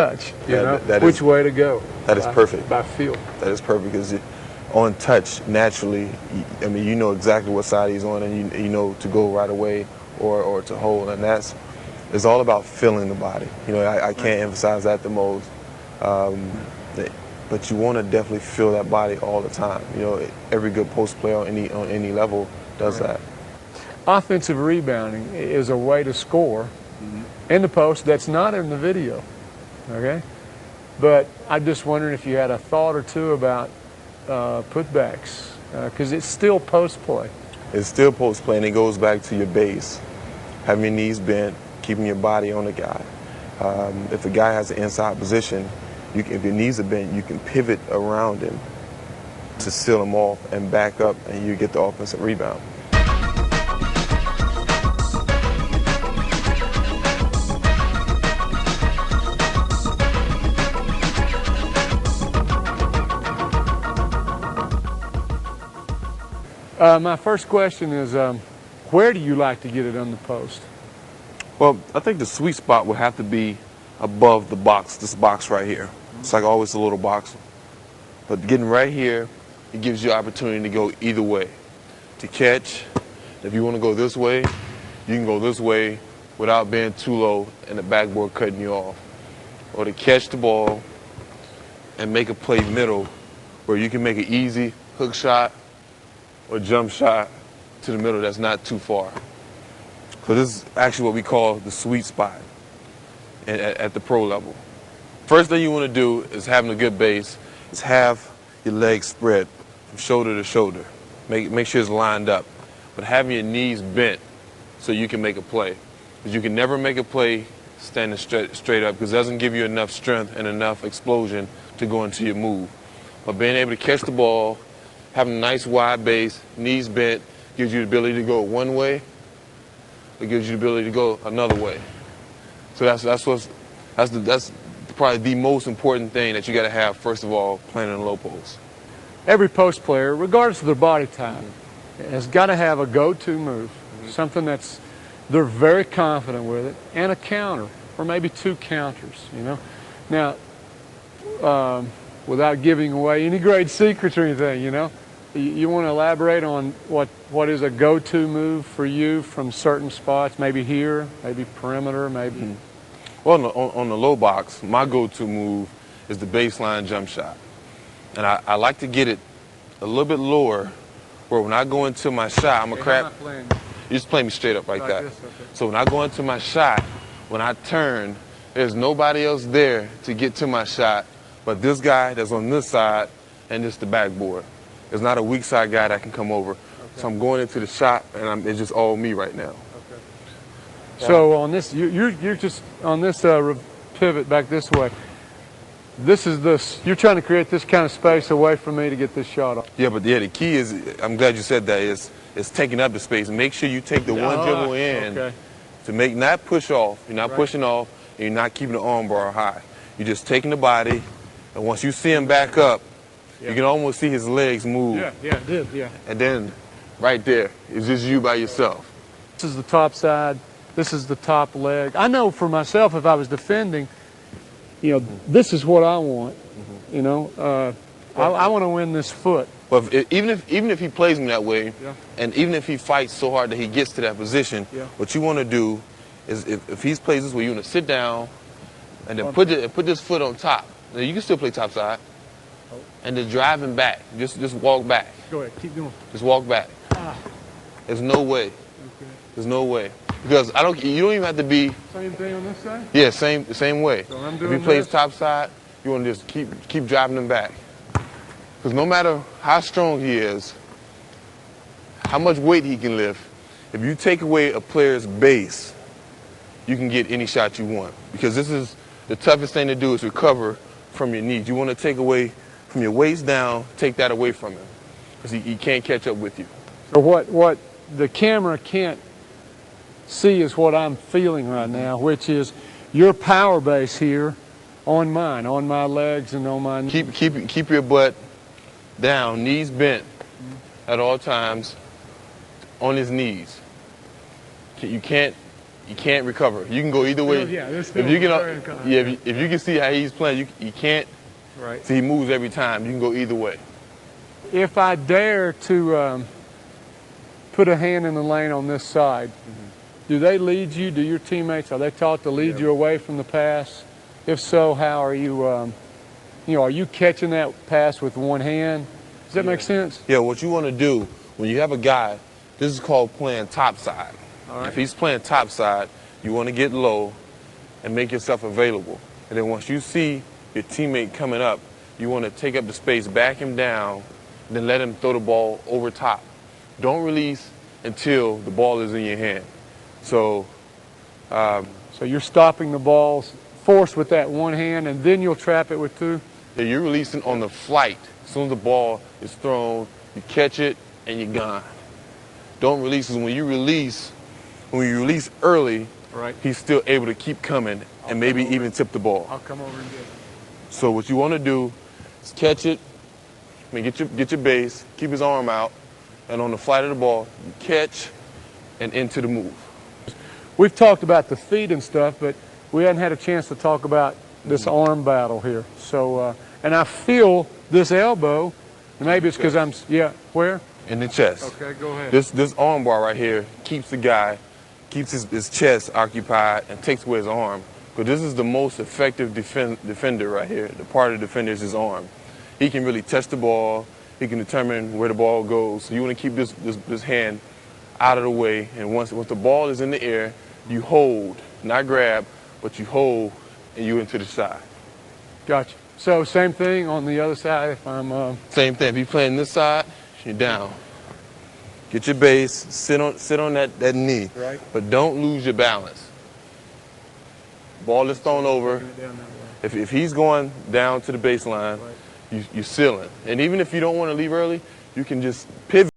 touch, which way to go. That is perfect. By feel. That is perfect because on touch, naturally, I mean, you know exactly what side he's on, and you know to go right away or to hold, and it's all about feeling the body. You know, I can't emphasize that the most. But you want to definitely feel that body all the time. You know, every good post player on any level does that. Offensive rebounding is a way to score in the post that's not in the video, okay? But I'm just wondering if you had a thought or two about putbacks, because it's still post play. It's still post play, and it goes back to your base. Having your knees bent, keeping your body on the guy. If a guy has an inside position, if your knees are bent, you can pivot around him to seal him off and back up, and you get the offensive rebound. My first question is, where do you like to get it on the post? Well, I think the sweet spot would have to be above the box, this box right here. It's like always a little box. But getting right here, it gives you opportunity to go either way. To catch, if you want to go this way, you can go this way without being too low and the backboard cutting you off. Or to catch the ball and make a play middle where you can make an easy hook shot or jump shot to the middle that's not too far. So this is actually what we call the sweet spot at the pro level. First thing you want to do is having a good base is have your legs spread from shoulder to shoulder. Make sure it's lined up. But having your knees bent so you can make a play. Because you can never make a play standing straight up because it doesn't give you enough strength and enough explosion to go into your move. But being able to catch the ball, having a nice wide base, knees bent, gives you the ability to go one way. It gives you the ability to go another way. So that's probably the most important thing that you got to have, first of all, playing in a low post. Every post player, regardless of their body type, has got to have a go-to move, something they're very confident with it, and a counter, or maybe two counters, you know. Now, without giving away any great secrets or anything, you know, you want to elaborate on what is a go-to move for you from certain spots, maybe here, maybe perimeter, maybe... Well, on the low box, my go-to move is the baseline jump shot. And I like to get it a little bit lower where when I go into my shot, I'm a crap. You just play me straight up like that. This, okay. So when I go into my shot, when I turn, there's nobody else there to get to my shot but this guy that's on this side and just the backboard. There's not a weak side guy that can come over. Okay. So I'm going into the shot, and it's just all me right now. So on this, you're just on this pivot back this way. You're trying to create this kind of space away from me to get this shot off. Yeah, but the key is, I'm glad you said that, is taking up the space. And make sure you take the one dribble in to not push off. You're not pushing off, and you're not keeping the arm bar high. You're just taking the body, and once you see him back up, you can almost see his legs move. Yeah, it did, yeah. And then right there, it's just you by yourself. This is the top side. This is the top leg. I know for myself, if I was defending, you know, this is what I want. You know, I want to win this foot. Well, even if he plays me that way, and even if he fights so hard that he gets to that position, what you want to do is if he plays this way, you want to sit down and then put this foot on top. Now, you can still play top side, and then drive him back. Just walk back. Go ahead, keep going. Just walk back. There's no way. Okay. There's no way. Because you don't even have to be... Same thing on this side? Yeah, same way. So I'm doing if he plays top side, you want to just keep driving him back. Because no matter how strong he is, how much weight he can lift, if you take away a player's base, you can get any shot you want. Because this is the toughest thing to do is recover from your knees. You want to take away from your waist down, take that away from him. Because he can't catch up with you. So what the camera can't see is what I'm feeling right now, which is your power base here on mine, on my legs and on my knees. Keep your butt down, knees bent at all times, on his knees. You can't you can't recover. You can go either way. If you can see how he's playing, you can't. Right. See, he moves every time. You can go either way. If I dare to put a hand in the lane on this side, do they lead you? Do your teammates, are they taught to lead you away from the pass? If so, how are you, are you catching that pass with one hand? Does that make sense? Yeah, what you want to do when you have a guy, this is called playing topside. All right. If he's playing topside, you want to get low and make yourself available. And then once you see your teammate coming up, you want to take up the space, back him down, then let him throw the ball over top. Don't release until the ball is in your hand. So you're stopping the ball's force with that one hand, and then you'll trap it with two? Yeah, you're releasing on the flight. As soon as the ball is thrown, you catch it, and you're gone. Don't release, because when you release early, right, he's still able to keep coming and maybe even tip the ball. I'll come over and get it. So what you want to do is catch it, get your base, keep his arm out, and on the flight of the ball, you catch and into the move. We've talked about the feet and stuff, but we hadn't had a chance to talk about this arm battle here. So, and I feel this elbow, and maybe it's because where? In the chest. Okay, go ahead. This arm bar right here keeps the guy, keeps his chest occupied and takes away his arm. But this is the most effective defender right here. The part of the defender is his arm. He can really touch the ball. He can determine where the ball goes. So you want to keep this hand out of the way. And once the ball is in the air, you hold, not grab, but you hold and you into the side. Gotcha. So same thing on the other side if I'm... Same thing. If you're playing this side, you're down. Get your base, sit on that knee, right, but don't lose your balance. Ball is thrown over. If he's going down to the baseline, right, you're sealing. And even if you don't want to leave early, you can just pivot.